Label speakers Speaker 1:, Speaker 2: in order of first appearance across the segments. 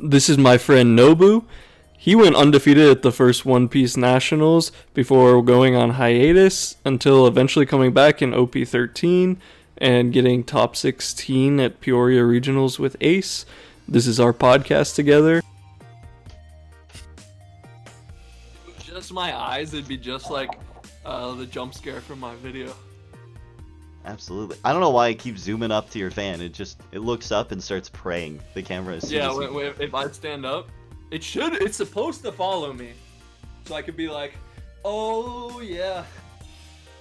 Speaker 1: This is my friend Nobu. He went undefeated at the first One Piece Nationals before going on hiatus until eventually coming back in OP13 and getting top 16 at Peoria Regionals with Ace. This is our podcast together. Just my eyes, it'd be just like the jump scare from my video.
Speaker 2: Absolutely. I don't know why I keep zooming up to your fan. It looks up and starts praying. The camera is
Speaker 1: if I stand up, it's supposed to follow me. So I could be like, oh yeah.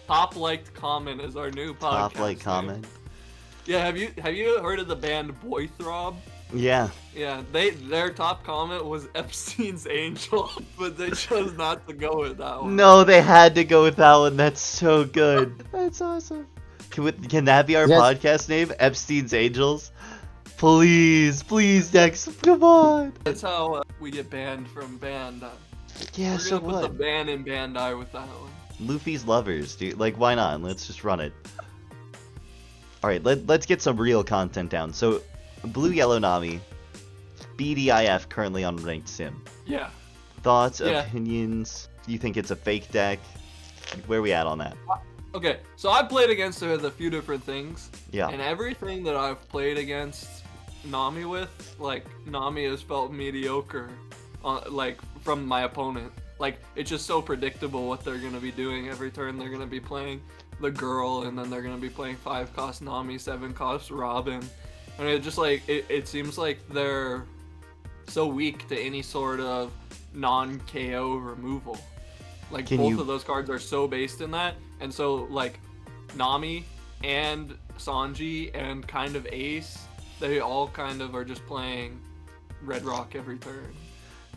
Speaker 1: Top liked comment is our new podcast.
Speaker 2: Top liked comment.
Speaker 1: Yeah, have you heard of the band Boy Throb?
Speaker 2: Yeah.
Speaker 1: Yeah, their top comment was Epstein's Angel, but they chose not to go with that one.
Speaker 2: No, they had to go with that one. That's so good. That's awesome. Can that be our podcast name? Epstein's Angels? Please, Dex, come on.
Speaker 1: That's how we get banned from Bandai.
Speaker 2: Yeah, so
Speaker 1: what? We're gonna put the ban in Bandai with that one.
Speaker 2: Luffy's lovers, dude. Like, why not? Let's just run it. Alright, let's get some real content down. So, Blue Yellow Nami, BDIF currently on Ranked Sim.
Speaker 1: Yeah.
Speaker 2: Thoughts, opinions? Do you think it's a fake deck? Where are we at on that?
Speaker 1: Okay, so I played against her with a few different things.
Speaker 2: Yeah.
Speaker 1: And everything that I've played against Nami with, like, Nami has felt mediocre, like, from my opponent. Like, it's just so predictable what they're going to be doing every turn. They're going to be playing the girl, and then they're going to be playing 5-cost Nami, 7-cost Robin. And it just, like, it seems like they're so weak to any sort of non-KO removal. Like, both of those cards are so based in that. And so, like, Nami and Sanji and kind of Ace, they all kind of are just playing Red Rock every turn.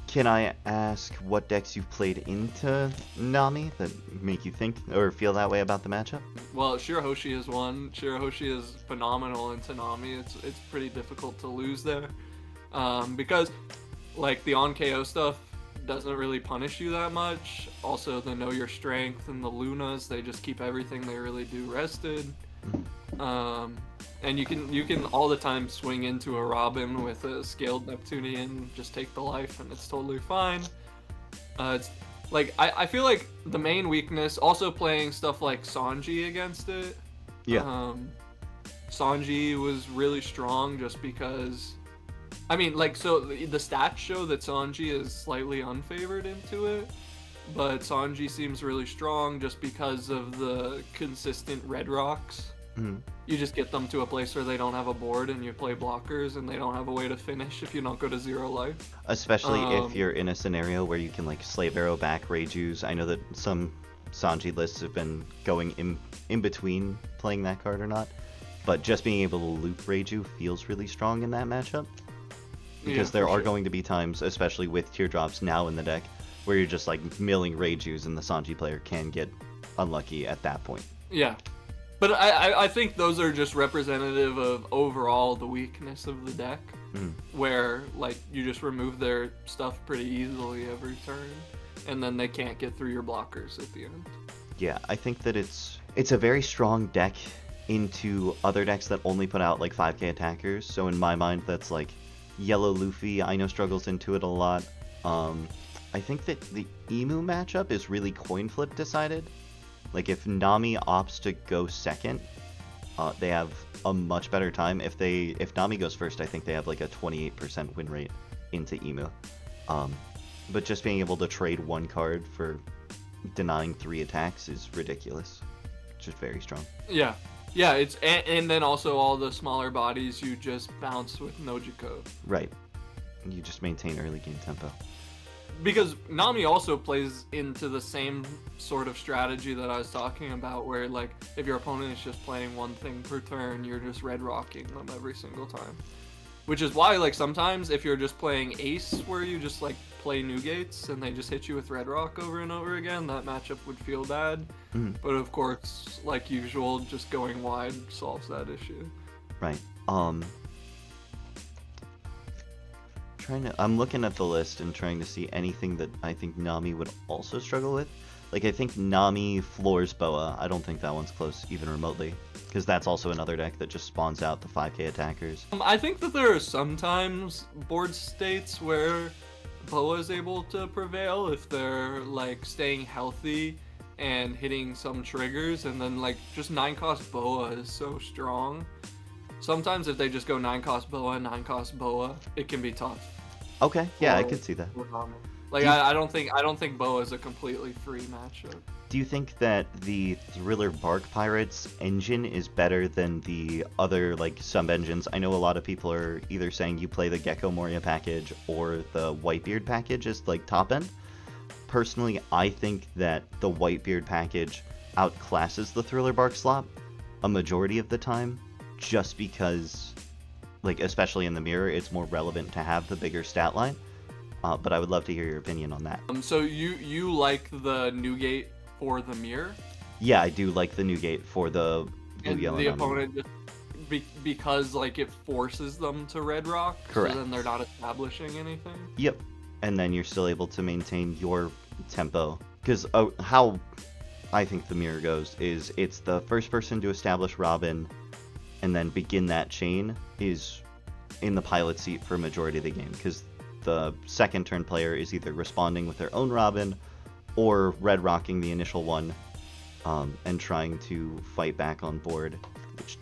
Speaker 2: Can I ask what decks you've played into Nami that make you think or feel that way about the matchup?
Speaker 1: Well, Shirahoshi is one. Shirahoshi is phenomenal into Nami. It's pretty difficult to lose there. Because, like, the on-KO stuff doesn't really punish you that much. Also, the Know Your Strength and the Lunas, they just keep everything they really do rested. And you can all the time swing into a Robin with a Scaled Neptunian, just take the life, and it's totally fine. It's like I feel like the main weakness, also playing stuff like Sanji against it.
Speaker 2: Yeah.
Speaker 1: Sanji was really strong just because, I mean, like, so the stats show that Sanji is slightly unfavored into it, but Sanji seems really strong just because of the consistent red rocks.
Speaker 2: Mm-hmm.
Speaker 1: You just get them to a place where they don't have a board and you play blockers and they don't have a way to finish if you don't go to 0 life.
Speaker 2: Especially if you're in a scenario where you can, like, Slave Arrow back Reijus. I know that some Sanji lists have been going in between playing that card or not, but just being able to loop Reiju feels really strong in that matchup. Because there are going to be times, especially with teardrops now in the deck, where you're just, like, milling Reijus and the Sanji player can get unlucky at that point.
Speaker 1: Yeah. But I think those are just representative of overall the weakness of the deck, where, like, you just remove their stuff pretty easily every turn, and then they can't get through your blockers at the end.
Speaker 2: Yeah, I think that it's a very strong deck into other decks that only put out, like, 5k attackers, so in my mind that's, like, Yellow Luffy, I know, struggles into it a lot. I think that the Emu matchup is really coin flip decided. Like, if Nami opts to go second, they have a much better time. If Nami goes first, I think they have like a 28% win rate into Emu. But just being able to trade one card for denying 3 attacks is ridiculous. It's just very strong.
Speaker 1: Yeah. Yeah, it's and then also all the smaller bodies you just bounce with Nojiko.
Speaker 2: Right. You just maintain early game tempo.
Speaker 1: Because Nami also plays into the same sort of strategy that I was talking about, where, like, if your opponent is just playing one thing per turn, you're just red rocking them every single time. Which is why, like, sometimes if you're just playing Ace, where you just, like, play new gates and they just hit you with red rock over and over again, that matchup would feel bad. But of course, like usual, just going wide solves that issue.
Speaker 2: Right. I'm looking at the list and trying to see anything that I think Nami would also struggle with. Like, I think Nami floors Boa. I don't think that one's close, even remotely. Because that's also another deck that just spawns out the 5k attackers.
Speaker 1: I think that there are sometimes board states where Boa is able to prevail if they're like staying healthy and hitting some triggers, and then like just 9-cost Boa is so strong. Sometimes if they just go 9-cost Boa, 9-cost Boa, it can be tough.
Speaker 2: Okay, yeah, I could see that.
Speaker 1: Like I don't think Boa is a completely free matchup.
Speaker 2: Do you think that the Thriller Bark Pirates engine is better than the other, like, sub-engines? I know a lot of people are either saying you play the Gecko Moria package or the Whitebeard package as, like, top-end. Personally, I think that the Whitebeard package outclasses the Thriller Bark slot a majority of the time, just because, like, especially in the mirror, it's more relevant to have the bigger stat line. But I would love to hear your opinion on that.
Speaker 1: So you like the Newgate for the mirror?
Speaker 2: Yeah, I do like the Newgate for the blue
Speaker 1: And
Speaker 2: yellow.
Speaker 1: the opponent just because like it forces them to red rock.
Speaker 2: Correct.
Speaker 1: So then they're not establishing anything.
Speaker 2: Yep. And then you're still able to maintain your tempo. Because how I think the mirror goes is it's the first person to establish Robin and then begin that chain is in the pilot seat for a majority of the game. Because the second turn player is either responding with their own Robin or red rocking the initial one and trying to fight back on board, which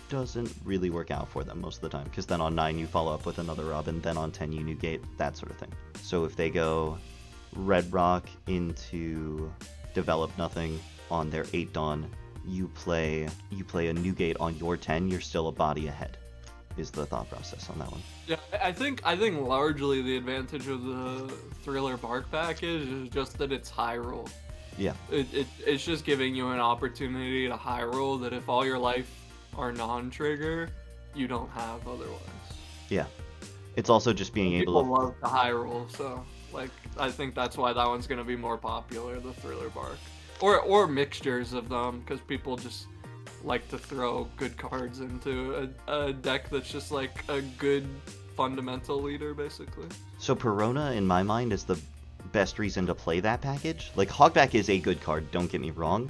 Speaker 2: doesn't really work out for them most of the time, because then on 9 you follow up with another Robin, then on 10 you Newgate, that sort of thing. So if they go red rock into develop nothing on their 8 Dawn, you play a Newgate on your 10, you're still a body ahead, is the thought process on that one.
Speaker 1: Yeah, I think largely the advantage of the Thriller Bark package is just that it's high roll.
Speaker 2: Yeah.
Speaker 1: It's just giving you an opportunity to high roll that if all your life are non-trigger, you don't have otherwise.
Speaker 2: Yeah. It's also just being able to...
Speaker 1: People love the high roll, so like I think that's why that one's gonna be more popular, the Thriller Bark. Or mixtures of them, because people just like to throw good cards into a deck that's just like a good fundamental leader, basically.
Speaker 2: So Perona, in my mind, is the best reason to play that package. Like, Hogback is a good card, don't get me wrong,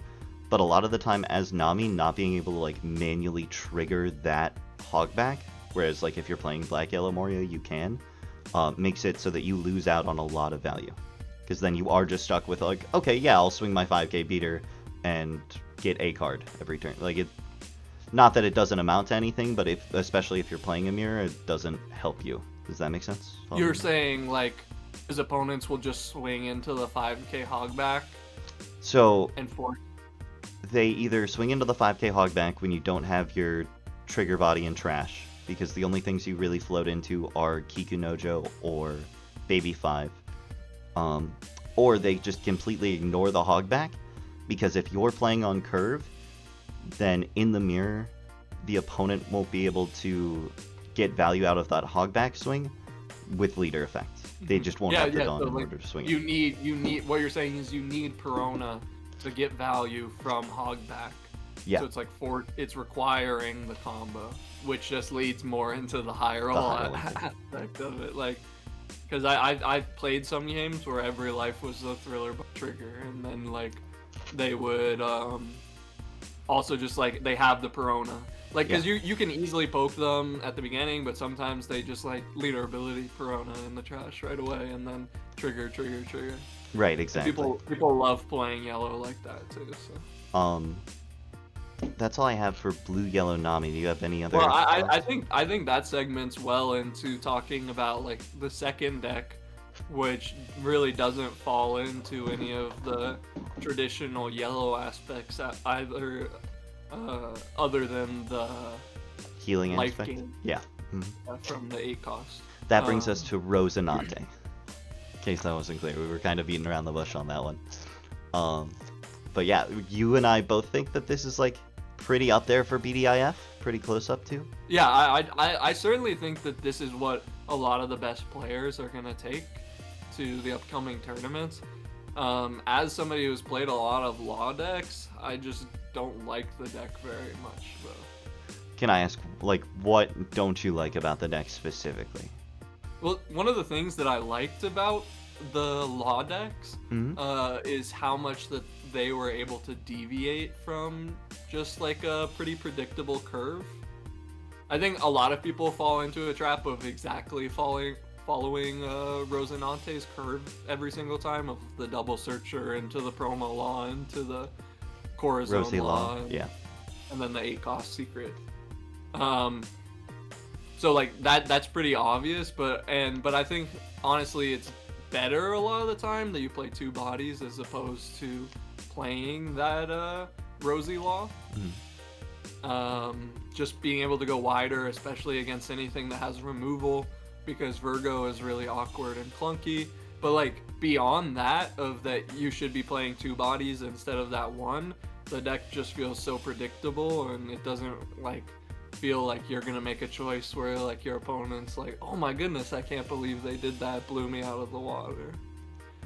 Speaker 2: but a lot of the time as Nami, not being able to like manually trigger that Hogback, whereas like if you're playing Black Yellow Moria you can, makes it so that you lose out on a lot of value. Because then you are just stuck with like, okay, yeah, I'll swing my 5k beater and get a card every turn. Like, it, not that it doesn't amount to anything, but especially if you're playing a mirror, it doesn't help you. Does that make sense?
Speaker 1: You're saying like his opponents will just swing into the 5k Hogback
Speaker 2: so
Speaker 1: and force.
Speaker 2: They either swing into the 5k Hogback when you don't have your trigger body and trash, because the only things you really float into are Kiku Nojo or Baby 5. Or they just completely ignore the Hogback, because if you're playing on curve, then in the mirror, the opponent won't be able to get value out of that Hogback swing with leader effect. They just won't have the Dawn in order to swing
Speaker 1: you
Speaker 2: it.
Speaker 1: You need what you're saying is you need Perona to get value from Hogback.
Speaker 2: Yeah.
Speaker 1: So it's like it's requiring the combo, which just leads more into the high roll aspect of it. Like, because I've played some games where every life was a Thriller trigger, and then like they would also just like they have the Perona. Like, because you can easily poke them at the beginning, but sometimes they just like leader ability Perona in the trash right away, and then trigger.
Speaker 2: Right, exactly.
Speaker 1: People love playing yellow like that too. So.
Speaker 2: That's all I have for blue yellow Nami. Do you have any other?
Speaker 1: Well, I think that segments well into talking about like the second deck, which really doesn't fall into any of the traditional yellow aspects either. Other than the
Speaker 2: healing
Speaker 1: life
Speaker 2: aspect.
Speaker 1: gain,
Speaker 2: Yeah.
Speaker 1: From the 8 cost.
Speaker 2: That brings us to Rosinante. In case that wasn't clear, we were kind of beating around the bush on that one. But yeah, you and I both think that this is like pretty up there for BDIF, pretty close up to.
Speaker 1: Yeah, I certainly think that this is what a lot of the best players are gonna take to the upcoming tournaments. As somebody who's played a lot of law decks, I just don't like the deck very much, though.
Speaker 2: Can I ask, like, what don't you like about the deck specifically?
Speaker 1: Well, one of the things that I liked about the Law decks
Speaker 2: Mhm.
Speaker 1: is how much that they were able to deviate from just like a pretty predictable curve. I think a lot of people fall into a trap of exactly following Rosinante's curve every single time of the double searcher into the promo law into the Corazon
Speaker 2: Rosie
Speaker 1: law,
Speaker 2: Law, yeah.
Speaker 1: and then the 8 cost secret. So like that's pretty obvious, but I think honestly it's better a lot of the time that you play 2 bodies as opposed to playing that Rosie Law. Just being able to go wider, especially against anything that has removal, because Virgo is really awkward and clunky. But like beyond that, of that you should be playing 2 bodies instead of that one, the deck just feels so predictable, and it doesn't like feel like you're gonna make a choice where like your opponent's like, oh my goodness, I can't believe they did that, blew me out of the water.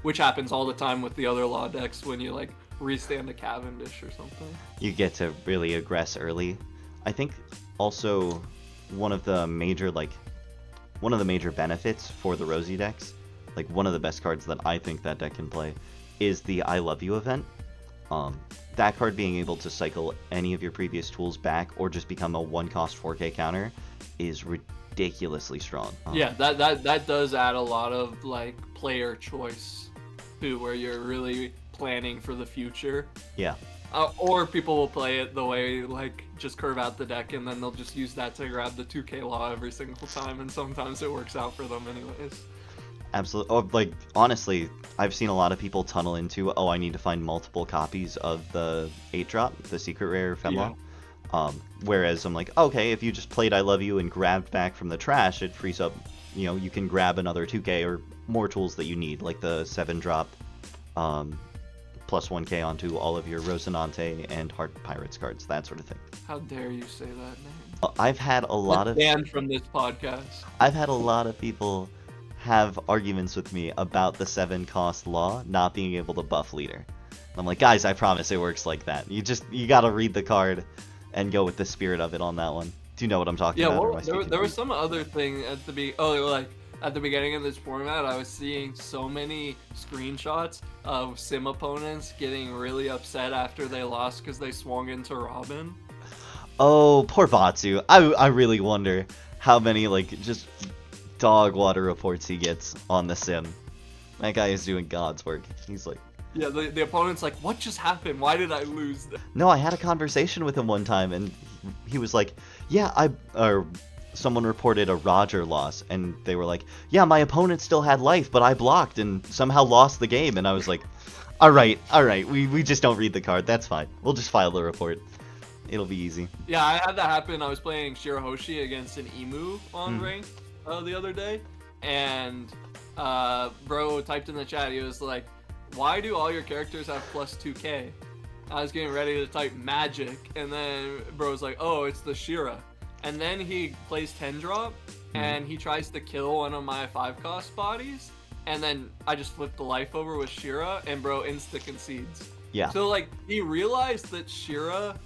Speaker 1: Which happens all the time with the other Law decks when you like restand a Cavendish or something.
Speaker 2: You get to really aggress early. I think also one of the major benefits for the Rosie decks, like one of the best cards that I think that deck can play, is the I Love You event. That card being able to cycle any of your previous tools back or just become a 1-cost 4K counter is ridiculously strong.
Speaker 1: Yeah, that does add a lot of like player choice too, where you're really planning for the future.
Speaker 2: Yeah.
Speaker 1: Or people will play it the way like just curve out the deck and then they'll just use that to grab the 2K Law every single time, and sometimes it works out for them anyways.
Speaker 2: Absolutely. Oh, like honestly, I've seen a lot of people tunnel into, oh, I need to find multiple copies of the 8-drop, the secret rare Femlaw. Yeah. Whereas I'm like, okay, if you just played I Love You and grabbed back from the trash, it frees up, you can grab another 2K or more tools that you need, like the 7-drop plus 1K onto all of your Rosinante and Heart Pirates cards, that sort of thing.
Speaker 1: How dare you say that name?
Speaker 2: I've had a lot of
Speaker 1: banned from this podcast.
Speaker 2: I've had a lot of people have arguments with me about the 7-cost Law not being able to buff leader. I'm like, guys, I promise it works like that. You gotta read the card and go with the spirit of it on that one. Do you know what I'm talking about?
Speaker 1: Well, there was some other thing at the beginning of this format. I was seeing so many screenshots of sim opponents getting really upset after they lost because they swung into Robin.
Speaker 2: Oh, poor Batsu. I really wonder how many just dog water reports he gets on the sim. That guy is doing God's work. He's like,
Speaker 1: yeah, the opponent's like, what just happened? Why did I lose?
Speaker 2: No, I had a conversation with him one time, and he was like, yeah, someone reported a Roger loss, and they were like, yeah, my opponent still had life, but I blocked and somehow lost the game. And I was like, all right, we just don't read the card. That's fine. We'll just file the report. It'll be easy.
Speaker 1: Yeah, I had that happen. I was playing Shirahoshi against an Emu on rank the other day, and bro typed in the chat, he was like, why do all your characters have plus 2K? I was getting ready to type magic, and then bro's like, oh, it's the Shira. And then he plays 10-drop, and he tries to kill one of my 5-cost bodies, and then I just flip the life over with Shira, and bro insta-concedes.
Speaker 2: Yeah.
Speaker 1: So like, he realized that Shira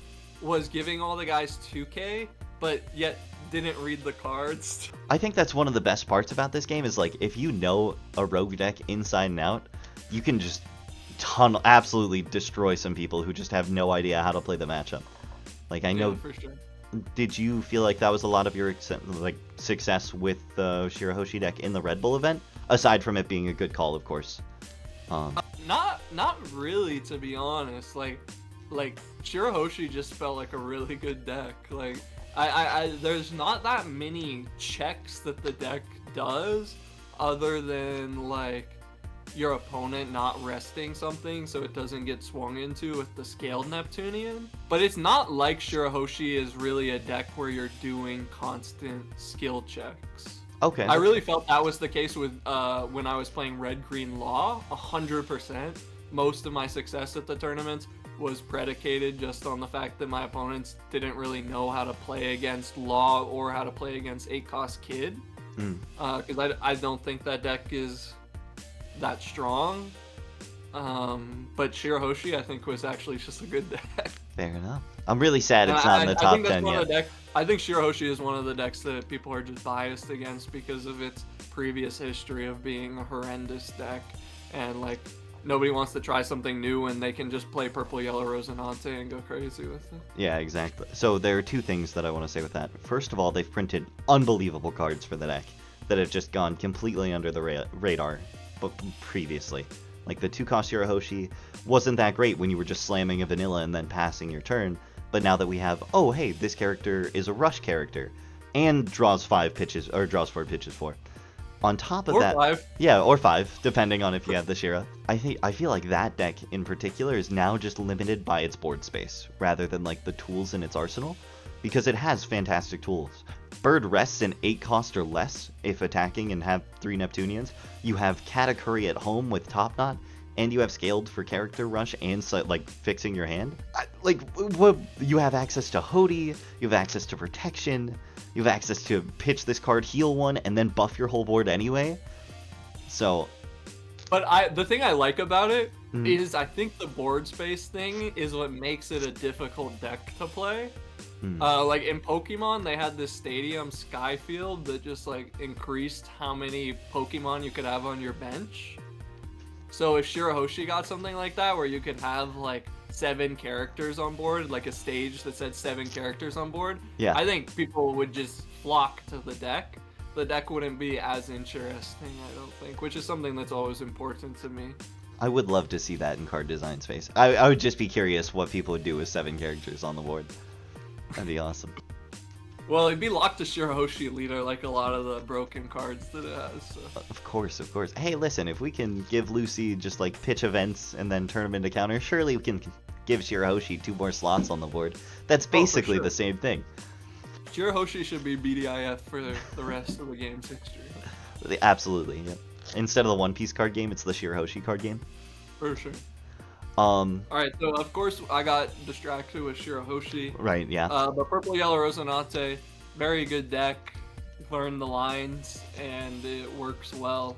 Speaker 1: was giving all the guys 2K, but yet didn't read the cards.
Speaker 2: I think that's one of the best parts about this game is like, if you know a rogue deck inside and out, you can just absolutely destroy some people who just have no idea how to play the matchup. Like, I know.
Speaker 1: Yeah, for sure.
Speaker 2: Did you feel like that was a lot of your success with the Shirahoshi deck in the Red Bull event? Aside from it being a good call, of course.
Speaker 1: Not really, to be honest. Like Shirahoshi just felt like a really good deck. Like I there's not that many checks that the deck does, other than like your opponent not resting something so it doesn't get swung into with the scaled Neptunian. But it's not like Shirahoshi is really a deck where you're doing constant skill checks.
Speaker 2: Okay.
Speaker 1: I really felt that was the case with when I was playing Red Green Law, 100%. Most of my success at the tournaments was predicated just on the fact that my opponents didn't really know how to play against Law or how to play against 8-cost Kid. Because I don't think that deck is that strong. But Shirahoshi, I think, was actually just a good deck.
Speaker 2: Fair enough. I'm really sad
Speaker 1: And
Speaker 2: it's not in the
Speaker 1: I
Speaker 2: top
Speaker 1: think that's
Speaker 2: 10
Speaker 1: one
Speaker 2: yet.
Speaker 1: of the decks. I think Shirahoshi is one of the decks that people are just biased against because of its previous history of being a horrendous deck, and like nobody wants to try something new when they can just play purple, yellow, Rosinante and go crazy with it.
Speaker 2: Yeah, exactly. So there are two things that I want to say with that. First of all, they've printed unbelievable cards for the deck that have just gone completely under the radar but previously. Like the 2-cost Shirahoshi wasn't that great when you were just slamming a vanilla and then passing your turn, but now that we have, oh hey, this character is a rush character and draws 5 pitches, or draws 4 pitches for. On top of
Speaker 1: Or
Speaker 2: that,
Speaker 1: 5.
Speaker 2: yeah, or 5, depending on if you have the Shira. I feel like that deck in particular is now just limited by its board space rather than like the tools in its arsenal, because it has fantastic tools. Bird rests in 8 cost or less if attacking and have 3 Neptunians. You have Katakuri at home with Top Knot, and you have scaled for character rush and like fixing your hand. You have access to Hody, you have access to protection, you have access to pitch this card, heal 1, and then buff your whole board anyway. So,
Speaker 1: But the thing I like about it
Speaker 2: Mhm.
Speaker 1: is I think the board space thing is what makes it a difficult deck to play. Like in Pokemon, they had this Stadium Skyfield that just like increased how many Pokemon you could have on your bench. So if Shirahoshi got something like that, where you could have like 7 characters on board, like a stage that said 7 characters on board,
Speaker 2: yeah.
Speaker 1: I think people would just flock to the deck. The deck wouldn't be as interesting, I don't think, which is something that's always important to me.
Speaker 2: I would love to see that in card design space. I would just be curious what people would do with 7 characters on the board. That'd be awesome.
Speaker 1: Well, it'd be locked to Shirahoshi leader like a lot of the broken cards that it has. So.
Speaker 2: Of course, of course. Hey, listen, if we can give Lucy just like pitch events and then turn them into counters, surely we can give Shirahoshi 2 more slots on the board. That's basically
Speaker 1: sure.
Speaker 2: the same thing.
Speaker 1: Shirahoshi should be BDIF for the rest of the game's history.
Speaker 2: Absolutely, yeah. Instead of the One Piece card game, it's the Shirahoshi card game.
Speaker 1: For sure.
Speaker 2: Um,
Speaker 1: Alright, so of course I got distracted with Shirahoshi.
Speaker 2: right, yeah.
Speaker 1: But Purple Yellow Rosinante, very good deck. Learn the lines, and it works well.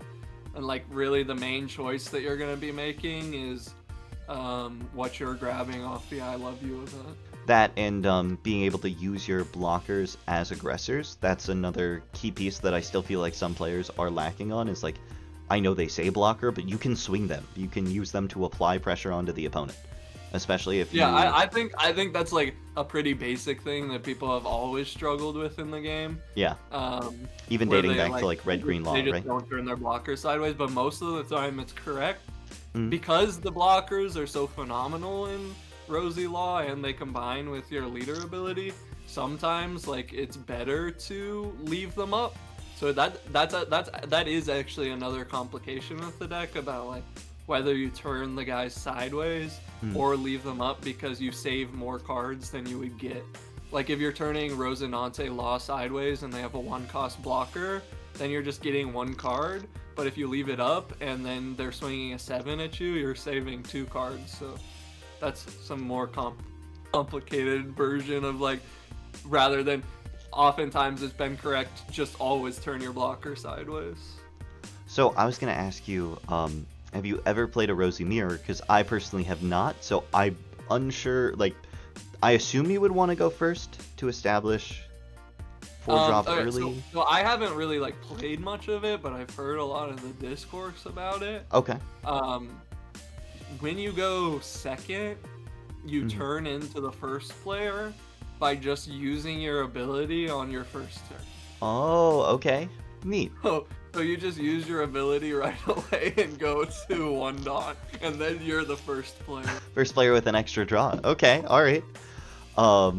Speaker 1: And like really the main choice that you're going to be making is what you're grabbing off the I Love You event.
Speaker 2: That and being able to use your blockers as aggressors, that's another key piece that I still feel like some players are lacking on, is like, I know they say blocker, but you can swing them. You can use them to apply pressure onto the opponent. Especially if you...
Speaker 1: Yeah, I think that's like a pretty basic thing that people have always struggled with in the game.
Speaker 2: Yeah. Even
Speaker 1: Where
Speaker 2: dating
Speaker 1: they,
Speaker 2: back to like Red-Green Law,
Speaker 1: they just
Speaker 2: right?
Speaker 1: don't turn their blockers sideways, but most of the time it's correct.
Speaker 2: Mhm.
Speaker 1: Because the blockers are so phenomenal in Rosy Law and they combine with your leader ability, sometimes like it's better to leave them up. So that is actually another complication with the deck about like whether you turn the guys sideways or leave them up, because you save more cards than you would get. Like if you're turning Rosinante Law sideways and they have a 1-cost blocker, then you're just getting 1 card. But if you leave it up and then they're swinging a 7 at you, you're saving 2 cards. So that's some more complicated version of like, rather than oftentimes it's been correct, just always turn your blocker sideways.
Speaker 2: So I was going to ask you, have you ever played a Rosy Mirror? Because I personally have not, so I'm unsure, like, I assume you would want to go first to establish 4-drop early.
Speaker 1: So I haven't really like played much of it, but I've heard a lot of the discourse about it.
Speaker 2: Okay.
Speaker 1: When you go second, you turn into the first player by just using your ability on your first turn.
Speaker 2: Oh, okay. Neat.
Speaker 1: So you just use your ability right away and go to 1 dot, and then you're the first player.
Speaker 2: First player with an extra draw. Okay, alright. Huh.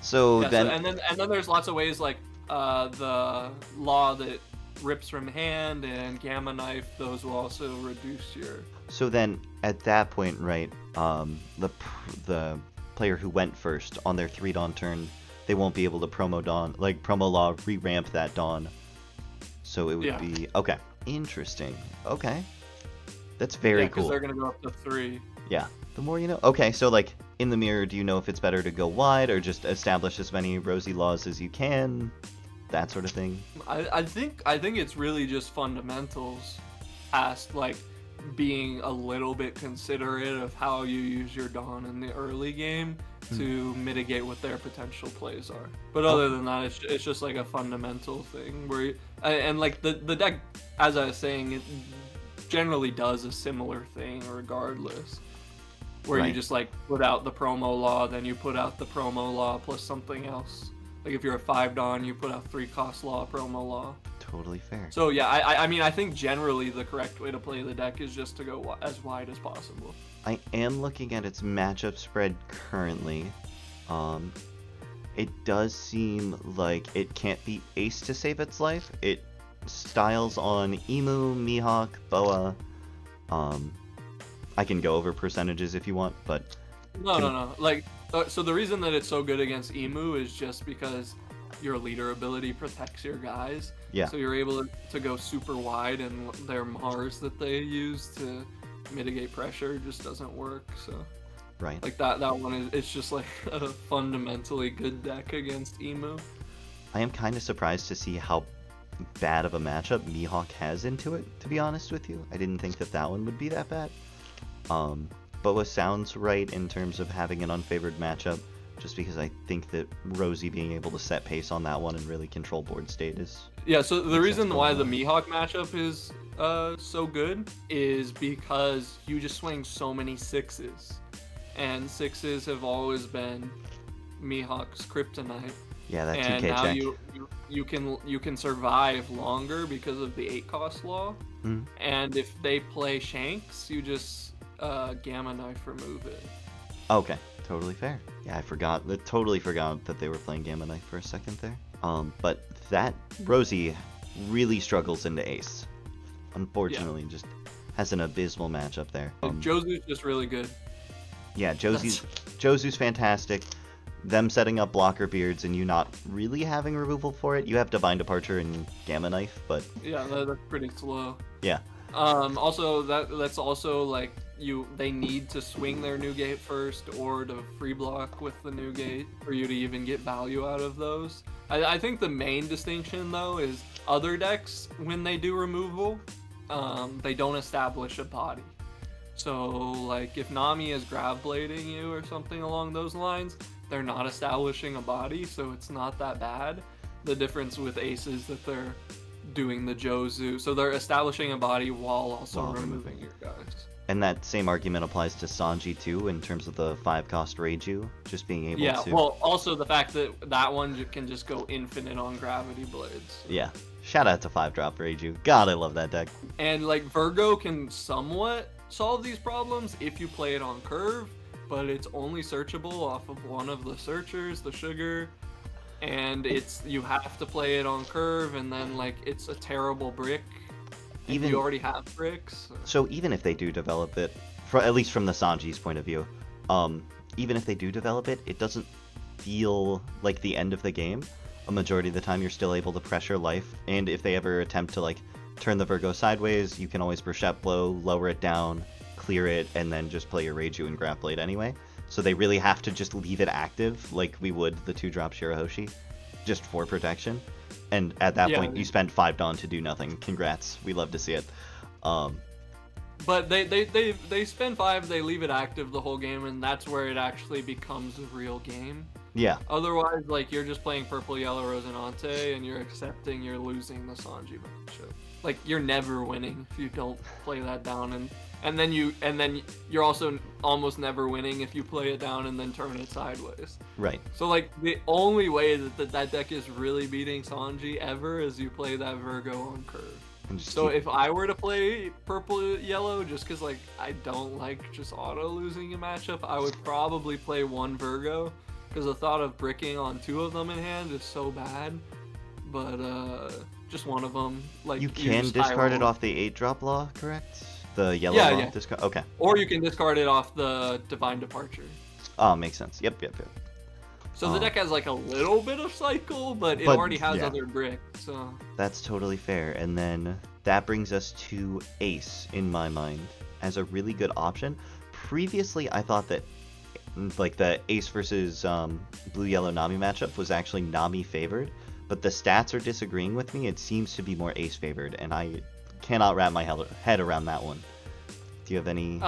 Speaker 2: So
Speaker 1: Yeah,
Speaker 2: then...
Speaker 1: and then there's lots of ways like the law that rips from hand and Gamma Knife, those will also reduce your...
Speaker 2: So then, at that point, right, the player who went first on their 3 Dawn turn, they won't be able to promo law re-ramp that Dawn. So it would be... Okay. Interesting. Okay. That's very cool.
Speaker 1: because they're going to go up to 3.
Speaker 2: Yeah. The more you know. Okay, so like, in the mirror, do you know if it's better to go wide or just establish as many Rosy Laws as you can? That sort of thing?
Speaker 1: I think it's really just fundamentals past, like, being a little bit considerate of how you use your Dawn in the early game to mitigate what their potential plays are. But other than that, it's just like a fundamental thing where and like the deck, as I was saying, it generally does a similar thing regardless, where you just like put out the promo law, then you put out the promo law plus something else. Like if you're a 5 Dawn, you put out 3 cost law, promo law.
Speaker 2: Totally fair.
Speaker 1: So yeah, I mean, I think generally the correct way to play the deck is just to go as wide as possible.
Speaker 2: I am looking at its matchup spread currently. It does seem like it can't beat Ace to save its life. It styles on Emu, Mihawk, Boa. I can go over percentages if you want, but...
Speaker 1: No. Like, so the reason that it's so good against Emu is just because your leader ability protects your guys.
Speaker 2: Yeah.
Speaker 1: So you're able to go super wide, and their Mars that they use to mitigate pressure just doesn't work. So
Speaker 2: right.
Speaker 1: like that one is, it's just like a fundamentally good deck against Emu.
Speaker 2: I am kind of surprised to see how bad of a matchup Mihawk has into it, to be honest with you. I didn't think that one would be that bad. Boa sounds right in terms of having an unfavored matchup, just because I think that Rosie being able to set pace on that one and really control board state is...
Speaker 1: Yeah, so the reason why the Mihawk matchup is so good is because you just swing so many 6s. And 6s have always been Mihawk's kryptonite.
Speaker 2: Yeah, that 2k
Speaker 1: and now
Speaker 2: check.
Speaker 1: you can survive longer because of the 8 cost law.
Speaker 2: Mm.
Speaker 1: And if they play Shanks, you just Gamma Knife remove it.
Speaker 2: Okay, totally fair. Yeah, I totally forgot that they were playing Gamma Knife for a second there. But that Rosie really struggles into Ace. Unfortunately, just has an abysmal matchup there.
Speaker 1: Josu's just really good.
Speaker 2: Yeah, Josu's fantastic. Them setting up blocker beards and you not really having removal for it. You have Divine Departure and Gamma Knife, but...
Speaker 1: Yeah, that's pretty slow.
Speaker 2: Yeah.
Speaker 1: Also, that's also like they need to swing their new gate first or to free block with the new gate for you to even get value out of those. I think the main distinction though is other decks, when they do removal, they don't establish a body. So like if Nami is grab blading you or something along those lines, they're not establishing a body, so it's not that bad. The difference with Ace is that they're doing the Josu, so they're establishing a body while also removing your guys.
Speaker 2: And that same argument applies to Sanji too, in terms of the 5-cost Reiju, just being able to...
Speaker 1: Yeah, well, also the fact that one can just go infinite on Gravity Blades.
Speaker 2: Yeah, shout out to 5-drop Reiju. God, I love that deck.
Speaker 1: And like Virgo can somewhat solve these problems if you play it on curve, but it's only searchable off of one of the searchers, the sugar, and you have to play it on curve, and then like it's a terrible brick. Even you already have bricks.
Speaker 2: So even if they do develop it, at least from the Sanji's point of view, even if they do develop it, it doesn't feel like the end of the game. A majority of the time, you're still able to pressure life, and if they ever attempt to like turn the Virgo sideways, you can always Bruchette Blow, lower it down, clear it, and then just play your Reiju and Grab Blade anyway. So they really have to just leave it active, like we would the 2-drop Shirahoshi, just for protection. And at that point, you spend 5 Dawn to do nothing. Congrats, we love to see it.
Speaker 1: But they spend 5, they leave it active the whole game, and that's where it actually becomes a real game.
Speaker 2: Yeah.
Speaker 1: Otherwise, like you're just playing purple, yellow, Rosinante, and you're accepting you're losing the Sanji matchup. Like you're never winning if you don't play that down, and then you're also almost never winning if you play it down and then turn it sideways. Right. So like the only way that deck is really beating Sanji ever is you play that Virgo on curve. So if I were to play purple yellow, just because like I don't like just auto losing a matchup, I would probably play one Virgo, because the thought of bricking on 2 of them in hand is so bad. But just one of them, like
Speaker 2: you can discard it off the 8-drop law, correct? The yellow law discard. Okay.
Speaker 1: Or you can discard it off the Divine Departure.
Speaker 2: Oh, makes sense. Yep.
Speaker 1: So the deck has like a little bit of cycle, but it already has other bricks, so... That's
Speaker 2: totally fair. And then that brings us to Ace, in my mind, as a really good option. Previously, I thought that like the Ace versus Blue-Yellow Nami matchup was actually Nami favored, but the stats are disagreeing with me. It seems to be more Ace favored, and I cannot wrap my head around that one. Do you have any?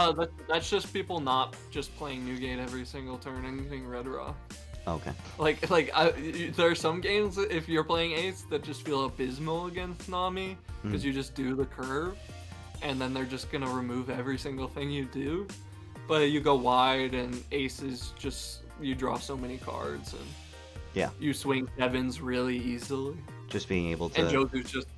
Speaker 1: That's just people not just playing Newgate every single turn and getting red raw.
Speaker 2: Okay.
Speaker 1: There are some games if you're playing Ace that just feel abysmal against Nami because you just do the curve, and then they're just gonna remove every single thing you do. But you go wide and Ace is just you draw so many cards and
Speaker 2: Yeah.
Speaker 1: you swing sevens really easily.
Speaker 2: Just being able to.
Speaker 1: And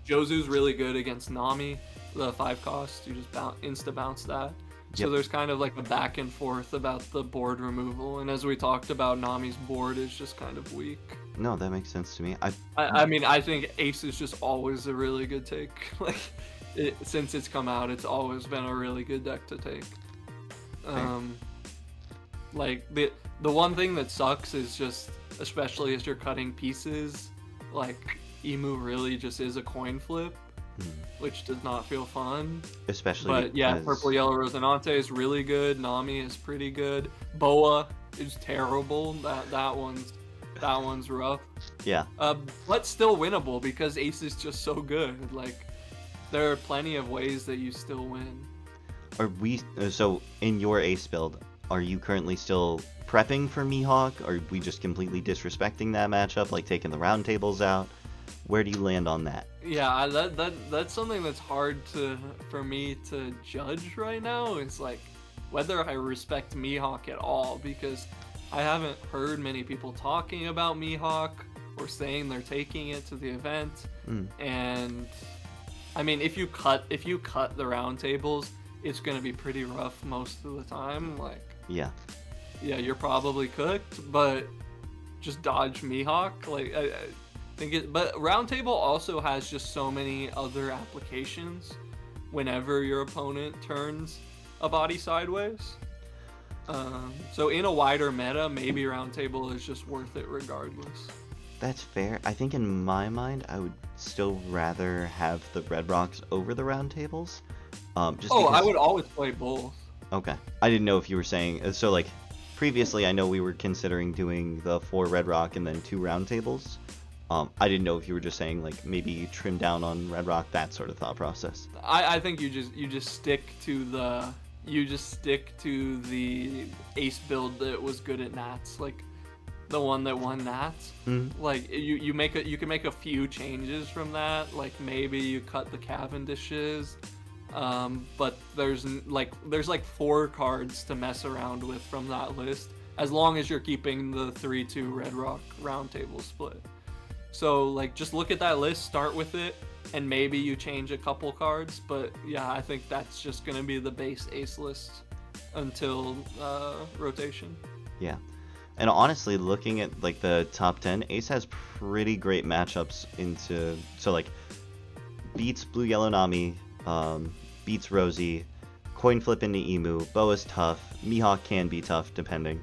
Speaker 1: Josu's really good against Nami, the 5 cost. You just insta bounce that. So
Speaker 2: Yep.
Speaker 1: there's kind of like a back and forth about the board removal, and as we talked about, Nami's board is just kind of weak.
Speaker 2: No, that makes sense to me.
Speaker 1: I mean, I think Ace is just always a really good take. Since it's come out, it's always been a really good deck to take. The one thing that sucks is just, especially as you're cutting pieces, like Emu really just is a coin flip. Which does not feel fun.
Speaker 2: Especially
Speaker 1: But yeah,
Speaker 2: because...
Speaker 1: Purple Yellow Rosinante is really good. Nami is pretty good. Boa is terrible. That one's rough.
Speaker 2: Yeah.
Speaker 1: But still winnable because Ace is just so good. Like, there are plenty of ways that you still win.
Speaker 2: Are we so in your Ace build? Are you currently still prepping for Mihawk? Are we just completely disrespecting that matchup, like taking the round tables out? Where do you land on that?
Speaker 1: Yeah, that's something that's hard for me to judge right now. It's like whether I respect Mihawk at all, because I haven't heard many people talking about Mihawk or saying they're taking it to the event. And I mean, if you cut the round tables, it's gonna be pretty rough most of the time. Like, yeah, you're probably cooked, but just dodge Mihawk. Like, but Roundtable also has just so many other applications whenever your opponent turns a body sideways. So in a wider meta, maybe Roundtable is just worth it regardless.
Speaker 2: That's fair. I think in my mind, I would still rather have the Red Rocks over the Roundtables. Because...
Speaker 1: I would always play both.
Speaker 2: Okay. I didn't know if you were saying... So, like, previously I know we were considering doing the 4 Red Rock and then 2 Roundtables. I didn't know if you were just saying, like, maybe trim down on Red Rock, that sort of thought process.
Speaker 1: I think you just stick to the Ace build that was good at Nats, like the one that won Nats. Like you can make a few changes from that, like maybe you cut the Cavendishes, but there's 4 cards to mess around with from that list, as long as you're keeping the 3-2 Red Rock Roundtable split. So, like, just look at that list, start with it, and maybe you change a couple cards. But yeah, I think that's just gonna be the base Ace list until rotation.
Speaker 2: Yeah, and honestly, looking at like the top 10, Ace has pretty great matchups into beats Blue Yellow Nami, beats Rosie, coin flip into Emu, Boa's tough, Mihawk can be tough depending.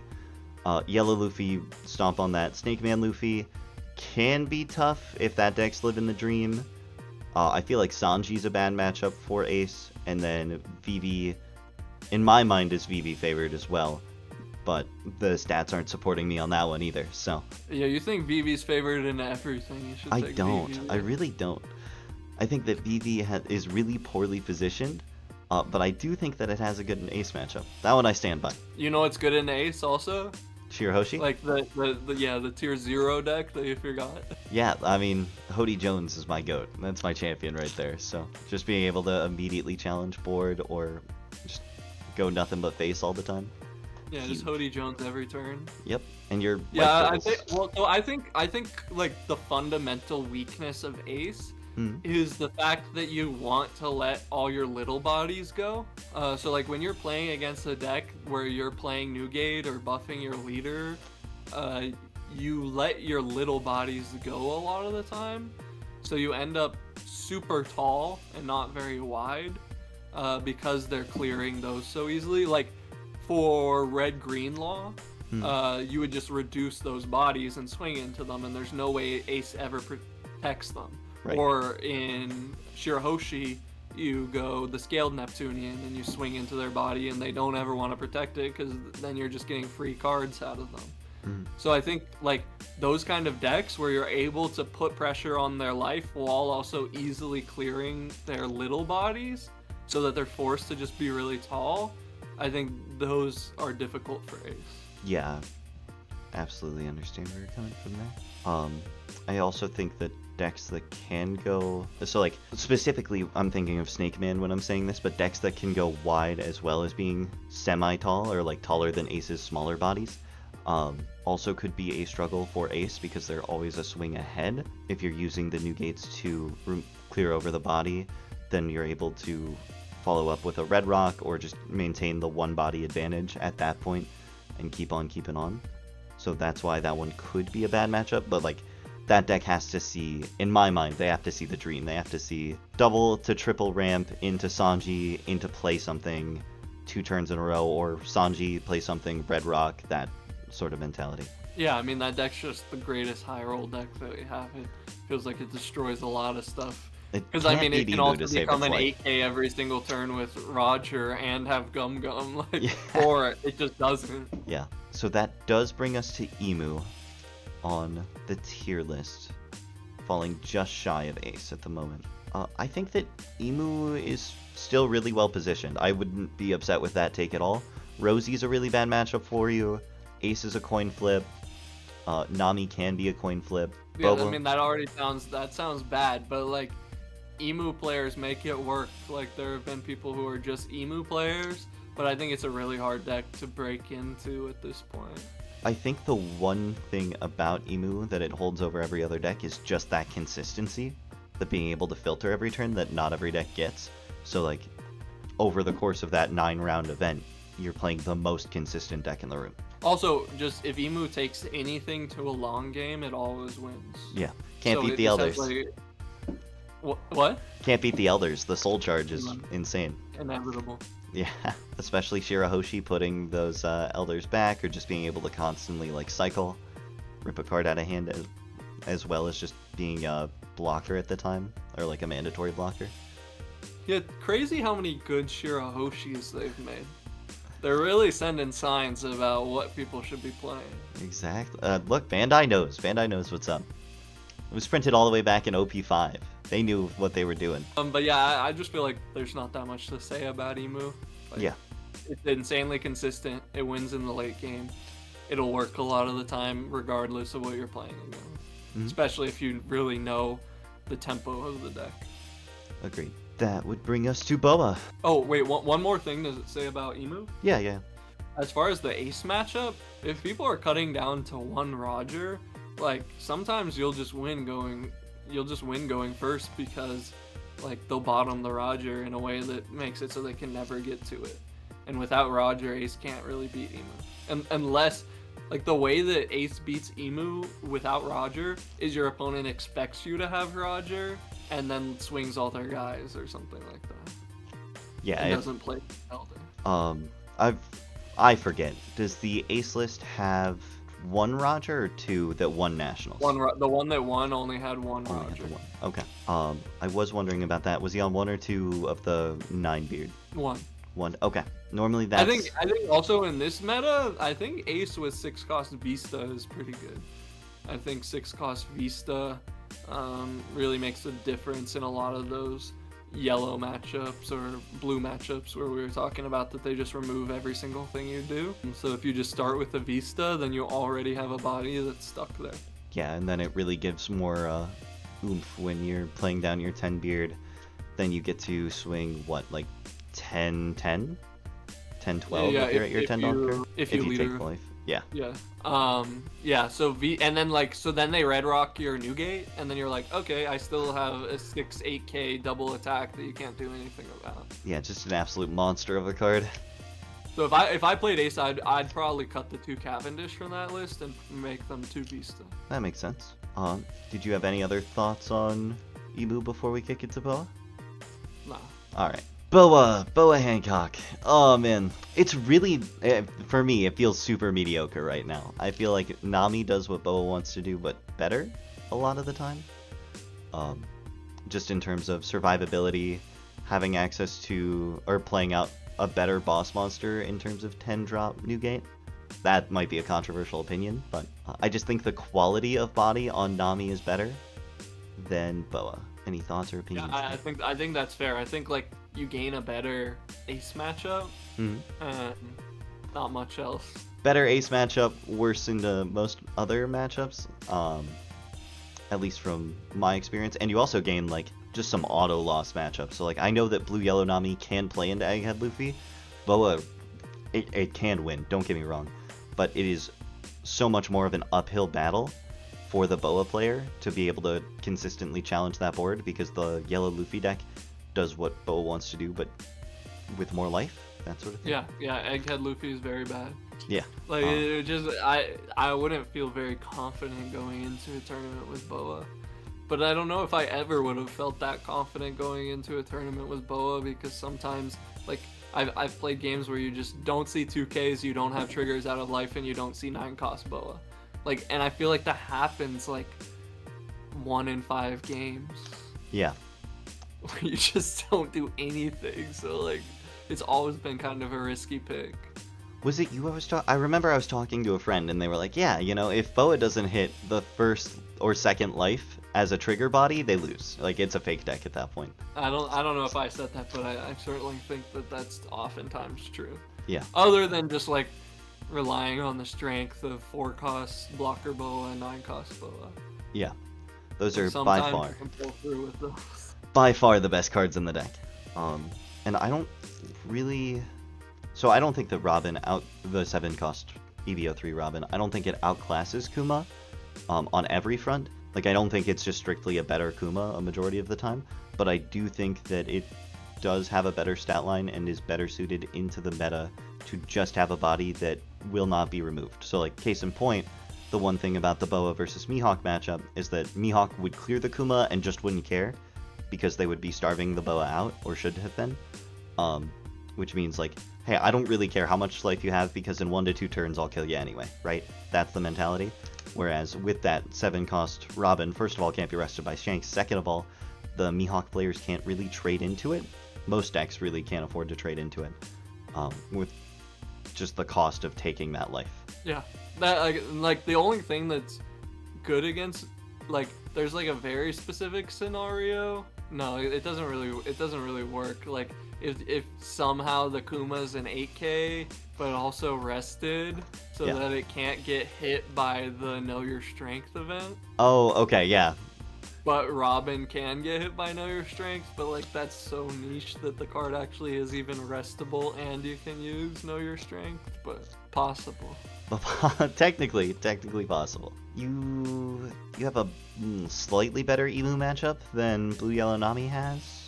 Speaker 2: Yellow Luffy, stomp on that. Snake Man Luffy can be tough if that deck's living the dream. I feel like Sanji's a bad matchup for Ace, and then Vivi, in my mind, is Vivi favored as well, but the stats aren't supporting me on that one either, so...
Speaker 1: Yeah, you think Vivi's favored in everything. You should take
Speaker 2: don't.
Speaker 1: Vivi.
Speaker 2: I really don't. I think that Vivi is really poorly positioned, but I do think that it has a good Ace matchup. That one I stand by.
Speaker 1: You know what's good in Ace also?
Speaker 2: Shirahoshi?
Speaker 1: Like the tier 0 deck that you forgot.
Speaker 2: Yeah, I mean, Hody Jones is my GOAT. That's my champion right there. So just being able to immediately challenge board or just go nothing but face all the time.
Speaker 1: Yeah,
Speaker 2: Huge.
Speaker 1: just Hody Jones every turn.
Speaker 2: Yep, and you're...
Speaker 1: Yeah, I think like the fundamental weakness of Ace is the fact that you want to let all your little bodies go. So like when you're playing against a deck where you're playing Newgate or buffing your leader, you let your little bodies go a lot of the time. So you end up super tall and not very wide because they're clearing those so easily. Like for Red-Green Law, you would just reduce those bodies and swing into them, and there's no way Ace ever protects them. Right. Or in Shirahoshi, you go the Scaled Neptunian and you swing into their body and they don't ever want to protect it because then you're just getting free cards out of them. So I think like those kind of decks where you're able to put pressure on their life while also easily clearing their little bodies so that they're forced to just be really tall, I think those are difficult for Ace.
Speaker 2: Yeah, absolutely understand where you're coming from there. I also think that decks that can go, so like specifically I'm thinking of Snake Man when I'm saying this, but decks that can go wide as well as being semi-tall or like taller than Ace's smaller bodies also could be a struggle for Ace because they're always a swing ahead. If you're using the new gates to clear over the body, then you're able to follow up with a red rock or just maintain the one body advantage at that point and keep on keeping on. So that's why that one could be a bad matchup, but like that deck has to see, in my mind, they have to see the dream. They have to see double to triple ramp into Sanji, into play something 2 turns in a row, or Sanji play something red rock, that sort of mentality.
Speaker 1: Yeah, I mean, that deck's just the greatest high roll deck that we have. It feels like it destroys a lot of stuff. Because, I mean, it can also become an 8K every single turn with Roger and have Gum Gum, like,
Speaker 2: Yeah.
Speaker 1: or it just doesn't.
Speaker 2: Yeah, so that does bring us to Emu on the tier list, falling just shy of Ace at the moment. I think that Emu is still really well positioned. I wouldn't be upset with that take at all. Rosie's a really bad matchup for you. Ace is a coin flip. Nami can be a coin flip.
Speaker 1: Yeah,
Speaker 2: Boba,
Speaker 1: I mean, that sounds bad, but, like, Emu players make it work. Like, there have been people who are just Emu players, but I think it's a really hard deck to break into at this point.
Speaker 2: I think the one thing about Emu that it holds over every other deck is just that consistency, that being able to filter every turn that not every deck gets. So like, over the course of that 9-round event, you're playing the most consistent deck in the room.
Speaker 1: Also, just if Emu takes anything to a long game, it always wins.
Speaker 2: Yeah, can't beat the Elders.
Speaker 1: What?
Speaker 2: Can't beat the Elders. The soul charge is insane.
Speaker 1: Inevitable.
Speaker 2: Yeah, especially Shirahoshi putting those Elders back, or just being able to constantly like cycle, rip a card out of hand, as well as just being a blocker at the time, or like a mandatory blocker.
Speaker 1: Yeah, crazy how many good Shirahoshis they've made. They're really sending signs about what people should be playing.
Speaker 2: Exactly. Look, Bandai knows. Bandai knows what's up. It was printed all the way back in OP5. They knew what they were doing.
Speaker 1: But yeah, I just feel like there's not that much to say about Emu. Like,
Speaker 2: yeah.
Speaker 1: It's insanely consistent. It wins in the late game. It'll work a lot of the time, regardless of what you're playing against. Mm-hmm. Especially if you really know the tempo of the deck.
Speaker 2: Agreed. That would bring us to Boa.
Speaker 1: Oh, wait, one more thing does it say about Emu?
Speaker 2: Yeah.
Speaker 1: As far as the Ace matchup, if people are cutting down to one Roger, like, sometimes you'll just win going first because, like, they'll bottom the Roger in a way that makes it so they can never get to it. And without Roger, Ace can't really beat Emu. Unless, like, the way that Ace beats Emu without Roger is your opponent expects you to have Roger and then swings all their guys or something like that.
Speaker 2: Yeah,
Speaker 1: it doesn't play Elder.
Speaker 2: I forget. Does the Ace list have one Roger or two that won Nationals?
Speaker 1: The one that won only had one Roger.
Speaker 2: Had one. Okay. I was wondering about that. Was he on 1 or 2 of the 9 beard? One. Okay. Normally that's...
Speaker 1: I think also in this meta, I think Ace with 6 cost Vista is pretty good. I think 6 cost Vista really makes a difference in a lot of those yellow matchups or blue matchups where we were talking about that they just remove every single thing you do. So if you just start with a Vista, then you already have a body that's stuck there.
Speaker 2: Yeah, and then it really gives more oomph when you're playing down your 10 beard. Then you get to swing, what, like 10-12 if you're at your $10
Speaker 1: if you
Speaker 2: take life. Yeah.
Speaker 1: So then they red rock your Newgate, and then you're like, okay, I still have a 6-8K double attack that you can't do anything about.
Speaker 2: Yeah, just an absolute monster of a card.
Speaker 1: So if I played Ace, I'd probably cut the 2 Cavendish from that list and make them 2 Vista.
Speaker 2: That makes sense. Did you have any other thoughts on Emu before we kick it to Boa?
Speaker 1: Nah.
Speaker 2: All right. Boa Hancock. Oh man, it's really, for me, it feels super mediocre right now. I feel like Nami does what Boa wants to do, but better a lot of the time. Just in terms of survivability, having access to, or playing out a better boss monster in terms of 10 drop Newgate. That might be a controversial opinion, but I just think the quality of body on Nami is better than Boa. Any thoughts or
Speaker 1: Yeah,
Speaker 2: opinions?
Speaker 1: I think that's fair. I think like you gain a better ace matchup,
Speaker 2: Mhm.
Speaker 1: and not much else.
Speaker 2: Better ace matchup, worse into most other matchups. At least from my experience. And you also gain like just some auto loss matchups. So like I know that blue yellow Nami can play into Egghead Luffy. Boa, it can win. Don't get me wrong, but it is so much more of an uphill battle for the Boa player to be able to consistently challenge that board, because the yellow Luffy deck does what Boa wants to do, but with more life, that sort of thing.
Speaker 1: Yeah, Egghead Luffy is very bad.
Speaker 2: Yeah.
Speaker 1: Like it just I wouldn't feel very confident going into a tournament with Boa. But I don't know if I ever would have felt that confident going into a tournament with Boa, because sometimes like I've played games where you just don't see 2Ks, you don't have triggers out of life, and you don't see 9-cost Boa. Like, and I feel like that happens like 1 in 5 games.
Speaker 2: Yeah.
Speaker 1: Where you just don't do anything. So like it's always been kind of a risky pick.
Speaker 2: Was it you I was talking? I remember I was talking to a friend, and they were like, yeah, if Boa doesn't hit the first or second life as a trigger body, they lose. Like, it's a fake deck at that point.
Speaker 1: I don't know if I said that, but I certainly think that that's oftentimes true.
Speaker 2: Yeah.
Speaker 1: Other than just like relying on the strength of 4-cost blocker Boa and 9-cost Boa.
Speaker 2: Yeah. Those are
Speaker 1: Sometimes
Speaker 2: by far,
Speaker 1: you can pull through with those.
Speaker 2: by far the best cards in the deck. And I don't really... So I don't think that Robin the 7-cost EV03 Robin, I don't think it outclasses Kuma on every front. Like, I don't think it's just strictly a better Kuma a majority of the time, but I do think that it does have a better stat line and is better suited into the meta to just have a body that will not be removed. So, like, case in point, the one thing about the Boa versus Mihawk matchup is that Mihawk would clear the Kuma and just wouldn't care, because they would be starving the Boa out, or should have been. Which means, like, hey, I don't really care how much life you have, because in 1 to 2 turns I'll kill you anyway, right? That's the mentality. Whereas with that 7-cost Robin, first of all, can't be rested by Shanks. Second of all, the Mihawk players can't really trade into it. Most decks really can't afford to trade into it, with just the cost of taking that life.
Speaker 1: Yeah, that like the only thing that's good against, like, there's like a very specific scenario. No, it doesn't really work. Like, if somehow the Kuma's an 8K but also rested, so that it can't get hit by the Know Your Strength event.
Speaker 2: Oh, okay, yeah.
Speaker 1: But Robin can get hit by Know Your Strength, but like that's so niche that the card actually is even restable and you can use Know Your Strength, but possible.
Speaker 2: technically possible. You have a slightly better Emu matchup than Blue Yellow Nami has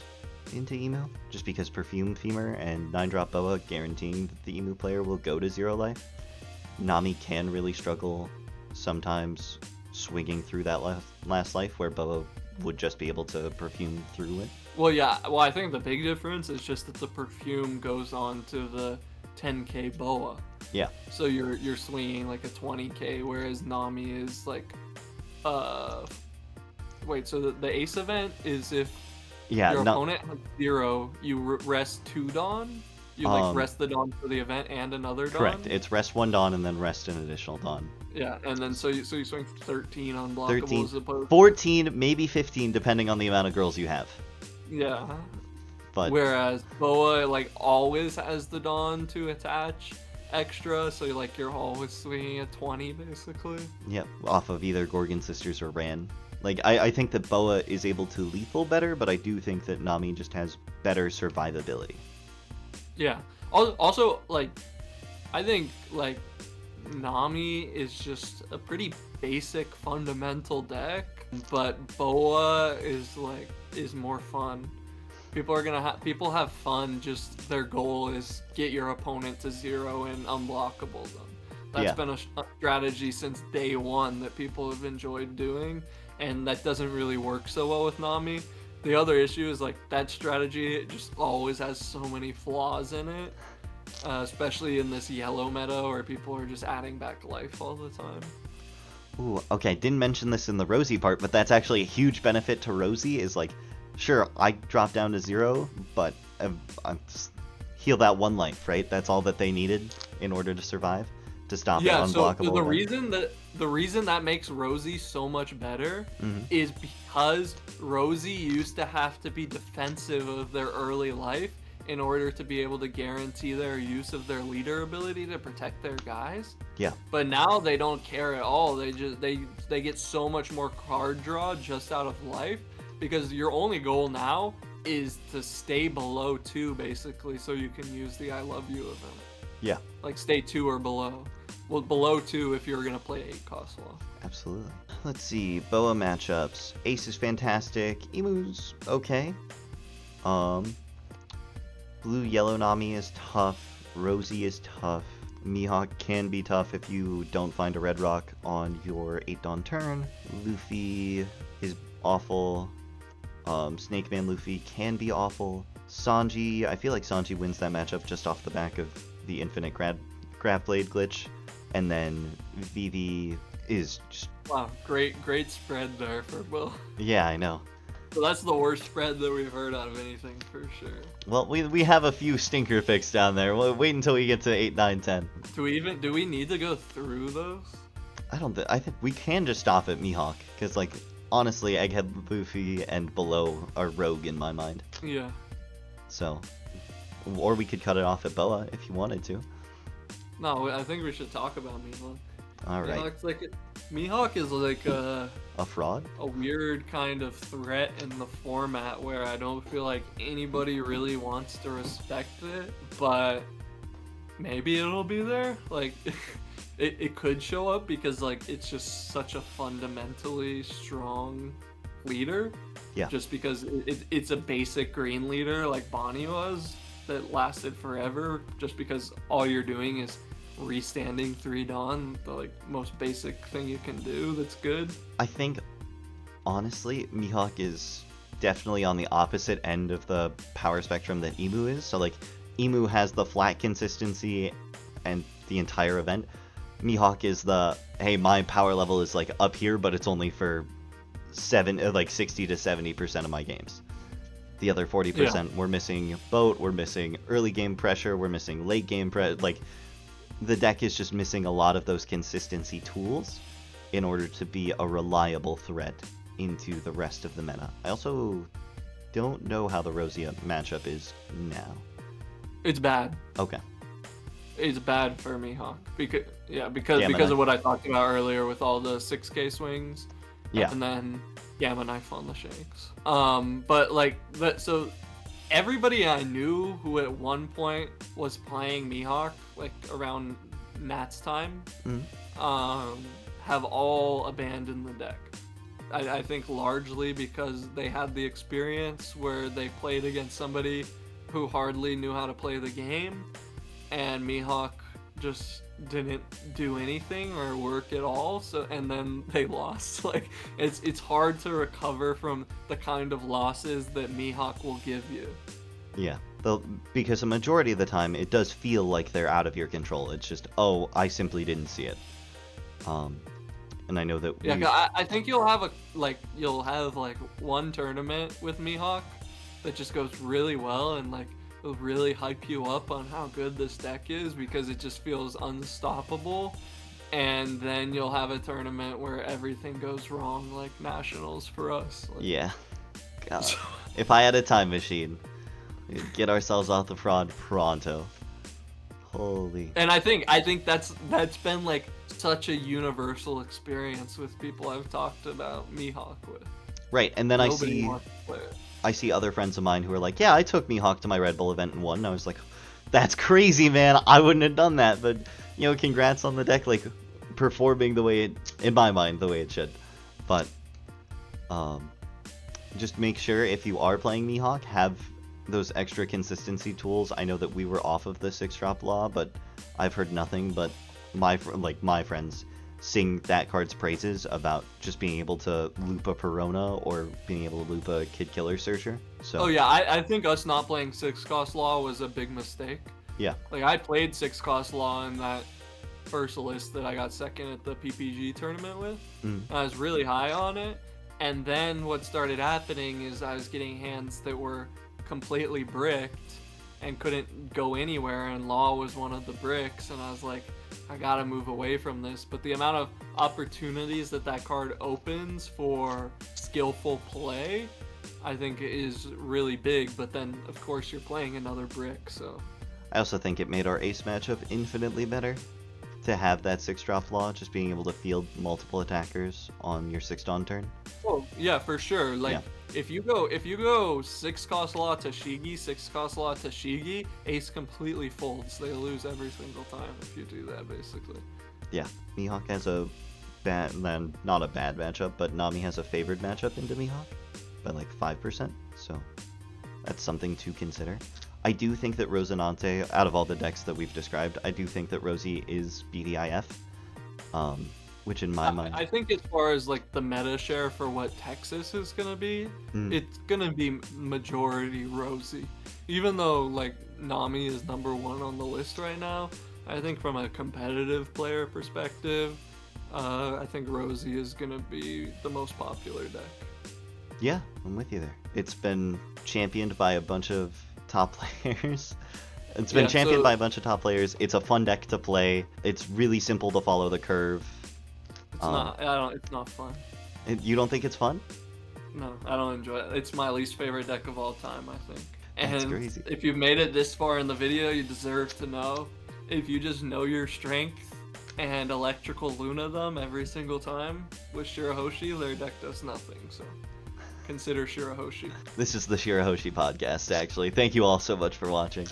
Speaker 2: into Emu, just because Perfume Femur and 9-drop Boa guaranteeing that the Emu player will go to 0 life. Nami can really struggle sometimes swinging through that last life, where Boa would just be able to perfume through it.
Speaker 1: Well, yeah. Well, I think the big difference is just that the perfume goes on to the 10K Boa.
Speaker 2: Yeah.
Speaker 1: So you're swinging like a 20K, whereas Nami is like, wait. So the Ace event is if your opponent has 0, you rest 2 Dawn. You like rest the Dawn for the event and another Dawn.
Speaker 2: Correct. It's rest 1 Dawn and then rest an additional Dawn.
Speaker 1: Yeah, and then so you swing 13 unblockable
Speaker 2: 13,
Speaker 1: as opposed
Speaker 2: 14, maybe 15, depending on the amount of girls you have.
Speaker 1: Yeah.
Speaker 2: But
Speaker 1: whereas Boa like always has the Dawn to attach extra, so like you're always swinging at 20 basically.
Speaker 2: Yep, off of either Gorgon Sisters or Ran. Like, I think that Boa is able to lethal better, but I do think that Nami just has better survivability.
Speaker 1: Yeah. Also, like, I think, like, Nami is just a pretty basic fundamental deck, but Boa is more fun. People have fun, just their goal is get your opponent to 0 and unblockable them. That's been a strategy since day 1 that people have enjoyed doing, and that doesn't really work so well with Nami. The other issue is like that strategy, it just always has so many flaws in it, especially in this yellow meta where people are just adding back life all the time.
Speaker 2: Ooh, okay, didn't mention this in the Rosie part, but that's actually a huge benefit to Rosie, is like, sure, I drop down to 0, but I'm just heal that 1 life, right? That's all that they needed in order to survive. to stop it
Speaker 1: Yeah, so
Speaker 2: unblockable
Speaker 1: the reason that makes Rosie so much better is because Rosie used to have to be defensive of their early life in order to be able to guarantee their use of their leader ability to protect their guys.
Speaker 2: Yeah.
Speaker 1: But now they don't care at all. They get so much more card draw just out of life because your only goal now is to stay below 2 basically, so you can use the I love you event.
Speaker 2: Yeah.
Speaker 1: Like stay 2 or below. Well, below 2 if you're gonna play 8 cost law.
Speaker 2: Absolutely. Let's see, Boa matchups. Ace is fantastic. Emu's okay. Blue Yellow Nami is tough. Rosie is tough. Mihawk can be tough if you don't find a red rock on your 8 Dawn turn. Luffy is awful. Snake Man Luffy can be awful. Sanji, I feel like Sanji wins that matchup just off the back of the infinite grab blade glitch. And then Vivi is just...
Speaker 1: Wow, great spread there for Will.
Speaker 2: Yeah, I know.
Speaker 1: So that's the worst spread that we've heard out of anything for sure.
Speaker 2: Well, we have a few stinker picks down there. We'll wait until we get to 8, 9, 10.
Speaker 1: Do we need to go through those?
Speaker 2: I think we can just stop at Mihawk, because, like, honestly, Egghead Luffy and below are rogue in my mind.
Speaker 1: Yeah.
Speaker 2: So, or we could cut it off at Boa if you wanted to.
Speaker 1: No, I think we should talk about Mihawk.
Speaker 2: All right.
Speaker 1: Mihawk is like
Speaker 2: A fraud?
Speaker 1: a weird kind of threat in the format where I don't feel like anybody really wants to respect it, but maybe it'll be there. Like, it could show up because, like, it's just such a fundamentally strong leader.
Speaker 2: Yeah.
Speaker 1: Just because it's a basic green leader like Bonnie was that lasted forever, just because all you're doing is restanding 3 Dawn, the like most basic thing you can do that's good.
Speaker 2: I think, honestly, Mihawk is definitely on the opposite end of the power spectrum that Emu is. So, like, Emu has the flat consistency and the entire event. Mihawk is the, hey, my power level is, like, up here, but it's only for 60 to 70% of my games. The other 40%, we're missing boat, we're missing early game pressure, we're missing late game like, the deck is just missing a lot of those consistency tools in order to be a reliable threat into the rest of the meta. I also don't know how the Rosia matchup is now.
Speaker 1: It's bad.
Speaker 2: Okay.
Speaker 1: It's bad for Mihawk because of what I talked about earlier with all the 6K swings.
Speaker 2: Yeah.
Speaker 1: And then Gamma Knife on the shakes. But like so everybody I knew who at one point was playing Mihawk, like around Nat's time, have all abandoned the deck. I think largely because they had the experience where they played against somebody who hardly knew how to play the game, and Mihawk just didn't do anything or work at all, and then they lost. Like, it's hard to recover from the kind of losses that Mihawk will give you.
Speaker 2: Yeah, because a majority of the time it does feel like they're out of your control. It's just, oh, I simply didn't see it. And I know that.
Speaker 1: I think you'll have one tournament with Mihawk that just goes really well, and like it'll really hype you up on how good this deck is because it just feels unstoppable. And then you'll have a tournament where everything goes wrong, like Nationals for us. Like,
Speaker 2: yeah. God. If I had a time machine, we'd get ourselves off the fraud pronto. Holy.
Speaker 1: And I think that's been like such a universal experience with people I've talked about Mihawk with.
Speaker 2: Right, and then
Speaker 1: Nobody wants to play it.
Speaker 2: I see other friends of mine who are like, yeah, I took Mihawk to my Red Bull event and won. And I was like, that's crazy, man. I wouldn't have done that. But, you know, congrats on the deck, like, performing the way it, in my mind, the way it should. But, just make sure if you are playing Mihawk, have those extra consistency tools. I know that we were off of the 6-drop law, but I've heard nothing but my friends sing that card's praises about just being able to loop a Perona or being able to loop a Kid Killer Searcher. So.
Speaker 1: Oh yeah, I think us not playing 6-cost law was a big mistake.
Speaker 2: Yeah.
Speaker 1: Like, I played 6-cost law in that first list that I got second at the PPG tournament with. I was really high on it, and then what started happening is I was getting hands that were completely bricked, and couldn't go anywhere, and Law was one of the bricks, and I was like, I gotta move away from this. But the amount of opportunities that card opens for skillful play, I think is really big. But then, of course, you're playing another brick, so...
Speaker 2: I also think it made our ace matchup infinitely better to have that 6-drop Law, just being able to field multiple attackers on your 6-dawn turn.
Speaker 1: Oh, yeah, for sure. Like,
Speaker 2: Yeah.
Speaker 1: if you go 6-cost Law Tashigi, 6-cost Law Tashigi, ace completely folds. They lose every single time if you do that, basically.
Speaker 2: Yeah, Mihawk has a bad, not a bad matchup, but Nami has a favored matchup into Mihawk by like 5%, so that's something to consider. I do think that Rosinante, out of all the decks that we've described, I do think that Rosie is BDIF, which in my mind...
Speaker 1: I think as far as like the meta share for what Texas is gonna be, it's gonna be majority Rosie. Even though like Nami is number 1 on the list right now, I think from a competitive player perspective, I think Rosie is gonna be the most popular deck.
Speaker 2: Yeah, I'm with you there. It's been championed by a bunch of top players. It's been championed by a bunch of top players. It's a fun deck to play. It's really simple to follow the curve.
Speaker 1: It's it's not fun.
Speaker 2: You don't think it's fun?
Speaker 1: No, I don't enjoy it. It's my least favorite deck of all time, I think.
Speaker 2: That's
Speaker 1: And
Speaker 2: crazy.
Speaker 1: if you made it this far in the video, you deserve to know. If you just know your strength and electrical Luna them every single time with Shirahoshi, their deck does nothing, so consider Shirahoshi.
Speaker 2: This is the Shirahoshi podcast, actually. Thank you all so much for watching.